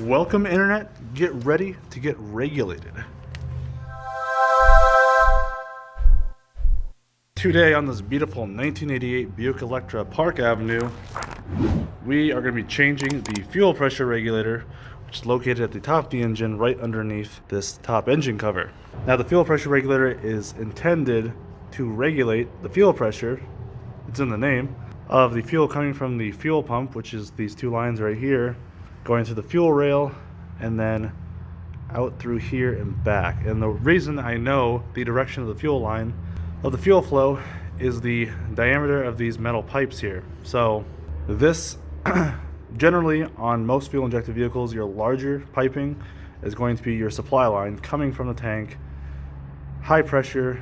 Welcome, Internet. Get ready to get regulated. Today on this beautiful 1988 Buick Electra Park Avenue, we are going to be changing the fuel pressure regulator, which is located at the top of the engine right underneath this top engine cover. Now the fuel pressure regulator is intended to regulate the fuel pressure, it's in the name, of the fuel coming from the fuel pump, which is these two lines right here, going to the fuel rail and then out through here and back. And the reason I know the direction of the fuel line of the fuel flow is the diameter of these metal pipes here. So this generally on most fuel injected vehicles, your larger piping is going to be your supply line coming from the tank, high pressure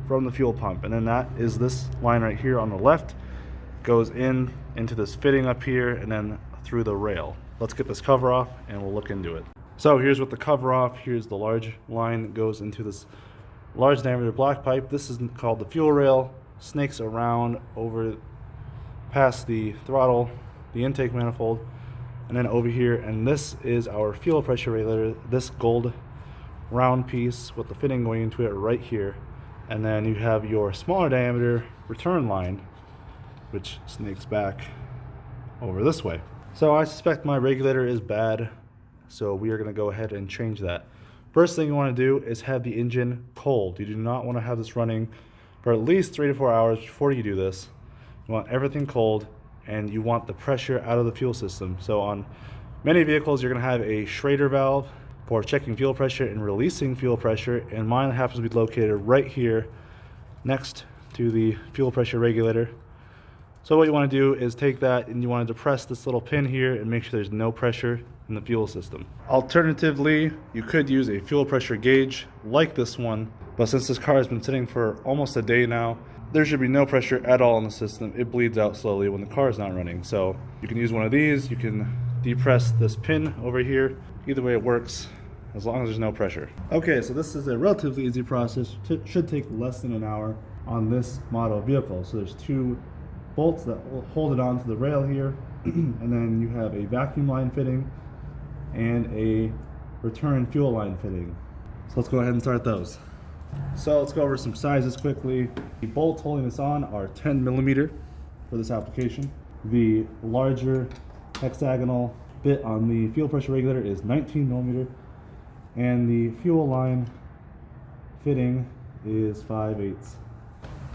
from the fuel pump, and then that is this line right here on the left, goes into this fitting up here and then through the rail. Let's get this cover off and we'll look into it. So here's with the cover off. Here's the large line that goes into this large diameter black pipe. This is called the fuel rail. Snakes around over past the throttle, the intake manifold, and then over here. And this is our fuel pressure regulator, this gold round piece with the fitting going into it right here. And then you have your smaller diameter return line, which snakes back over this way. So I suspect my regulator is bad, so we are going to go ahead and change that. First thing you want to do is have the engine cold. You do not want to have this running for at least 3 to 4 hours before you do this. You want everything cold and you want the pressure out of the fuel system. So on many vehicles you're going to have a Schrader valve for checking fuel pressure and releasing fuel pressure, and mine happens to be located right here next to the fuel pressure regulator. So what you want to do is take that and you want to depress this little pin here and make sure there's no pressure in the fuel system. Alternatively, you could use a fuel pressure gauge like this one, but since this car has been sitting for almost a day now, there should be no pressure at all in the system. It bleeds out slowly when the car is not running. So you can use one of these, you can depress this pin over here. Either way it works, as long as there's no pressure. Okay, so this is a relatively easy process. Should take less than an hour on this model vehicle. So there's two bolts that will hold it onto the rail here, and then you have a vacuum line fitting and a return fuel line fitting. So let's go ahead and start those. So let's go over some sizes quickly. The bolts holding this on are 10 millimeter for this application. The larger hexagonal bit on the fuel pressure regulator is 19 millimeter, and the fuel line fitting is 5/8.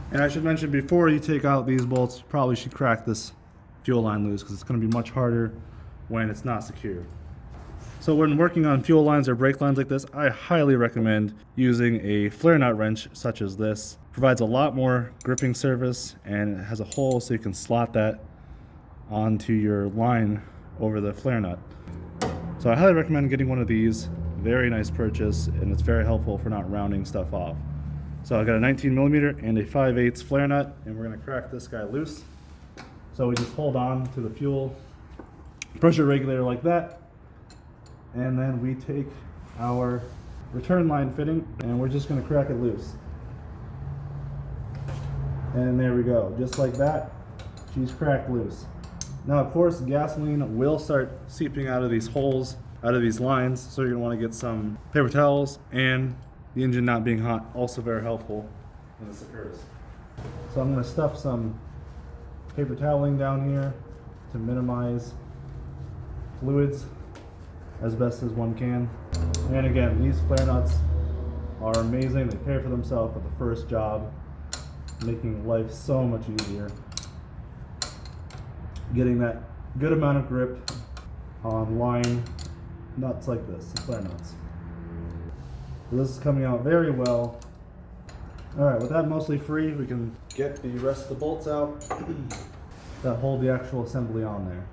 And I should mention, before you take out these bolts, you probably should crack this fuel line loose because it's going to be much harder when it's not secure. So when working on fuel lines or brake lines like this, I highly recommend using a flare nut wrench such as this. It provides a lot more gripping surface and it has a hole so you can slot that onto your line over the flare nut. So I highly recommend getting one of these. Very nice purchase, and it's very helpful for not rounding stuff off. So I got a 19 millimeter and a 5/8 flare nut, and we're going to crack this guy loose. So we just hold on to the fuel pressure regulator like that, and then we take our return line fitting and we're just going to crack it loose. And there we go, just like that, she's cracked loose. Now of course gasoline will start seeping out of these holes, out of these lines, so you're going to want to get some paper towels, and the engine not being hot, also very helpful when this occurs. So I'm going to stuff some paper toweling down here to minimize fluids as best as one can. And again, these flare nuts are amazing. They pay for themselves at the first job, making life so much easier. Getting that good amount of grip on line nuts like this, the flare nuts. So this is coming out very well. Alright, with that mostly free, we can get the rest of the bolts out that hold the actual assembly on there.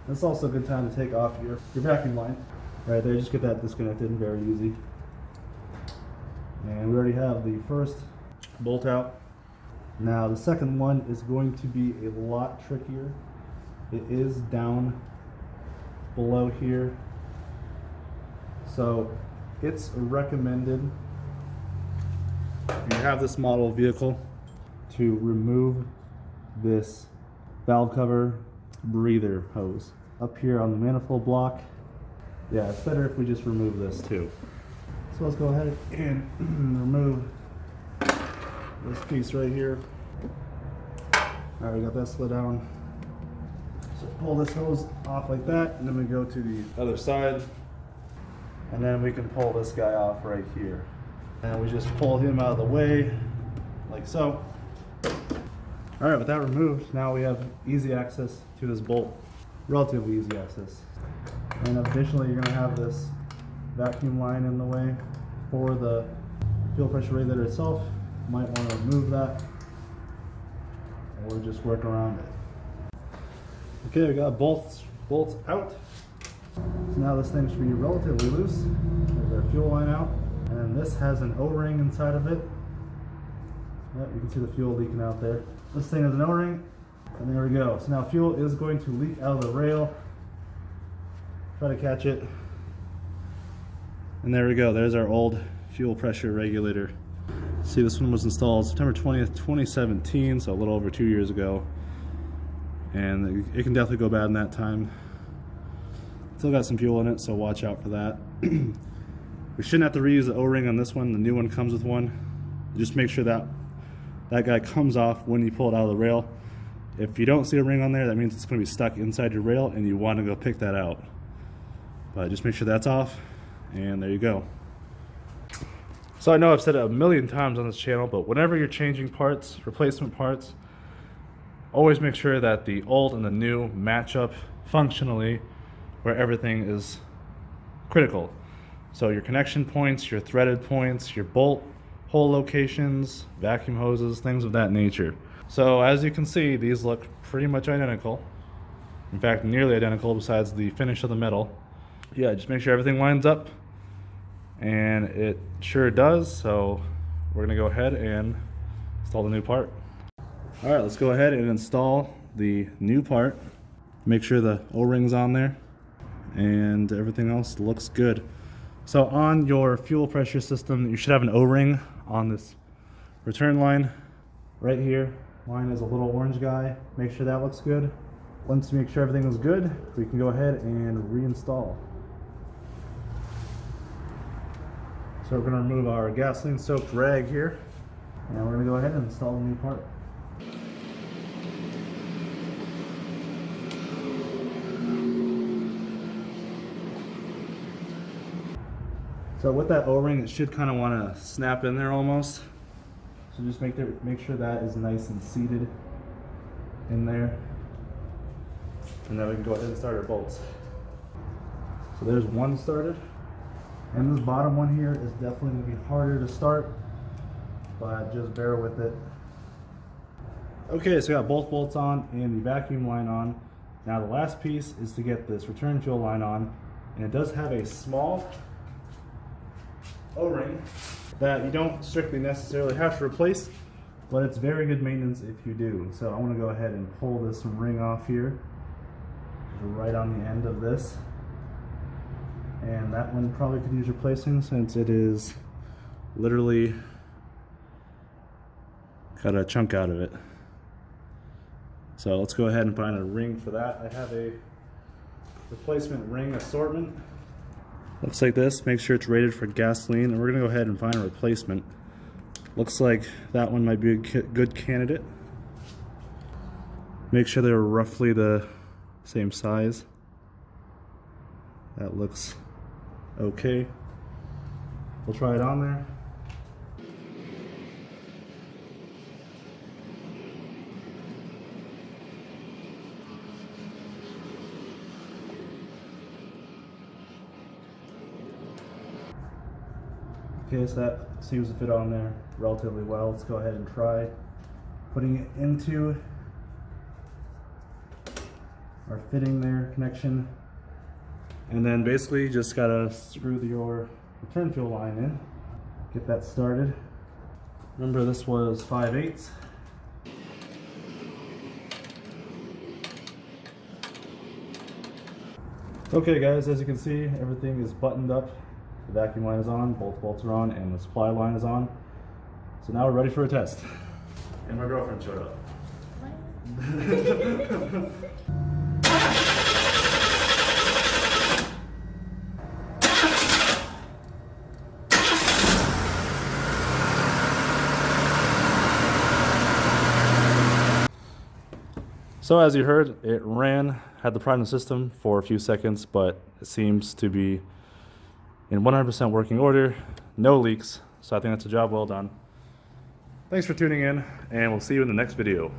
It's also a good time to take off your vacuum line. Right there, just get that disconnected, very easy. And we already have the first bolt out. Now the second one is going to be a lot trickier. It is down below here. So it's recommended, if you have this model vehicle, to remove this valve cover breather hose up here on the manifold block. Yeah, it's better if we just remove this too. So let's go ahead and remove this piece right here. Alright, we got that slid down. So pull this hose off like that, and then we go to the other side. And then we can pull this guy off right here. And we just pull him out of the way, like so. Alright, with that removed, now we have easy access to this bolt. Relatively easy access. And additionally, you're going to have this vacuum line in the way for the fuel pressure regulator itself. You might want to remove that, or just work around it. Okay, we got bolts out. So now this thing should be relatively loose. There's our fuel line out. And then this has an O-ring inside of it. Yep, you can see the fuel leaking out there. This thing has an O-ring, and there we go. So now fuel is going to leak out of the rail. Try to catch it. And there we go. There's our old fuel pressure regulator. See, this one was installed September 20th, 2017, so a little over 2 years ago. And it can definitely go bad in that time. Still got some fuel in it, so watch out for that. We shouldn't have to reuse the O-ring on this one. The new one comes with one. Just make sure that that guy comes off when you pull it out of the rail. If you don't see a ring on there, that means it's going to be stuck inside your rail and you want to go pick that out. But just make sure that's off, and there you go. So I know I've said it a million times on this channel, but whenever you're changing parts, replacement parts, always make sure that the old and the new match up functionally where everything is critical. So your connection points, your threaded points, your bolt hole locations, vacuum hoses, things of that nature. So as you can see, these look pretty much identical. In fact, nearly identical besides the finish of the metal. Yeah, just make sure everything lines up, and it sure does. So we're gonna go ahead and install the new part. All right, let's go ahead and install the new part. Make sure the O-ring's on there and everything else looks good. So on your fuel pressure system, you should have an O-ring on this return line right here. Mine is a little orange guy. Make sure that looks good. Once you make sure everything is good, we can go ahead and reinstall. So we're going to remove our gasoline soaked rag here, and we're going to go ahead and install the new part. So with that O-ring, it should kind of want to snap in there almost. So just make sure that is nice and seated in there. And then we can go ahead and start our bolts. So there's one started. And this bottom one here is definitely going to be harder to start, but just bear with it. Okay, so we got both bolts on and the vacuum line on. Now the last piece is to get this return fuel line on, and it does have a small O-ring that you don't strictly necessarily have to replace, but it's very good maintenance if you do. So I want to go ahead and pull this ring off here, right on the end of this. And that one probably could use replacing since it is literally got a chunk out of it. So let's go ahead and find a ring for that. I have a replacement ring assortment. Looks like this. Make sure it's rated for gasoline, and we're gonna go ahead and find a replacement. Looks like that one might be a good candidate. Make sure they're roughly the same size. That looks okay. We'll try it on there. Okay, so that seems to fit on there relatively well. Let's go ahead and try putting it into our fitting there connection. And then basically you just gotta screw your return fuel line in, get that started. Remember, this was 5/8. Okay guys, as you can see, everything is buttoned up. The vacuum line is on, both bolts are on, and the supply line is on. So now we're ready for a test. And my girlfriend showed up. So as you heard, it ran, had the pride in the system for a few seconds, but it seems to be in 100% working order, no leaks. So I think that's a job well done. Thanks for tuning in, and we'll see you in the next video.